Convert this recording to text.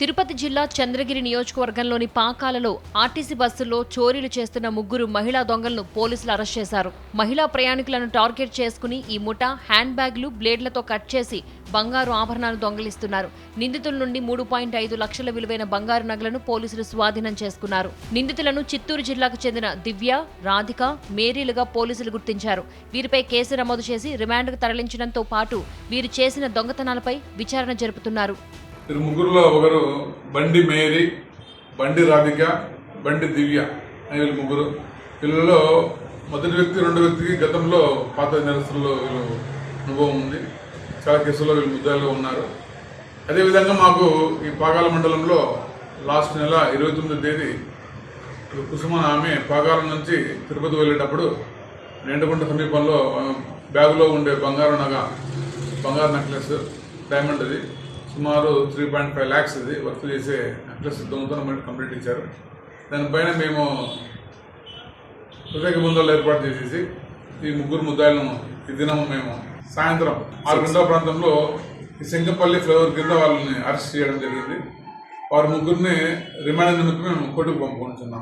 తిరుపతి జిల్లా చంద్రగిరి నియోజకవర్గంలోని పాకాలలో ఆర్టీసీ బస్సుల్లో చోరీలు చేస్తున్న ముగ్గురు మహిళా దొంగలను పోలీసులు అరెస్ట్ చేశారు. మహిళా ప్రయాణికులను టార్గెట్ చేసుకుని ఈ ముఠా హ్యాండ్ బ్యాగ్లు బ్లేడ్లతో కట్ చేసి బంగారు ఆభరణాలు దొంగిలిస్తున్నారు. నిందితుల నుండి 3.5 లక్షల విలువైన బంగారు నగలను పోలీసులు స్వాధీనం చేసుకున్నారు. నిందితులను చిత్తూరు జిల్లాకు చెందిన దివ్య, రాధిక, మేరీలుగా పోలీసులు గుర్తించారు. వీరిపై కేసు నమోదు చేసి రిమాండ్కు తరలించడంతో పాటు వీరు చేసిన దొంగతనాలపై విచారణ జరుపుతున్నారు. ముగ్గురులో ఒకరు బండి మేరీ, బండి రాధిక, బండి దివ్య అని వీళ్ళు ముగ్గురు. వీళ్ళలో మొదటి వ్యక్తి రెండో వ్యక్తికి గతంలో పాత నేరస్తుల్లో వీళ్ళు అనుభవం ఉంది. చాలా కేసుల్లో వీళ్ళు ముద్దాయిలుగా ఉన్నారు. అదేవిధంగా మాకు ఈ పాగాల మండలంలో లాస్ట్ నెల 29వ తేదీ కుసుమ ఆమె పాగాల నుంచి తిరుపతి వెళ్ళేటప్పుడు నేండకుంట సమీపంలో బ్యాగులో ఉండే బంగారు నెక్లెస్, డైమండ్ అది సుమారు 3.5 lakhs ఇది వర్క్ చేసే నెక్లెస్ దొంగతనం కంప్లీట్ ఇచ్చారు. దానిపైన మేము ప్రత్యేక బృందాలు ఏర్పాటు చేసేసి ఈ ముగ్గురు ముద్దాయిలను ఈ దినం మేము సాయంత్రం 6 గంటల ప్రాంతంలో ఈ శంకపల్లి ఫ్లైఓవర్ కింద వాళ్ళని అరెస్ట్ చేయడం జరిగింది. వారి ముగ్గురిని రిమాండ్ నిమిత్తం మేము కోర్టుకు పంపుకుంటున్నాము.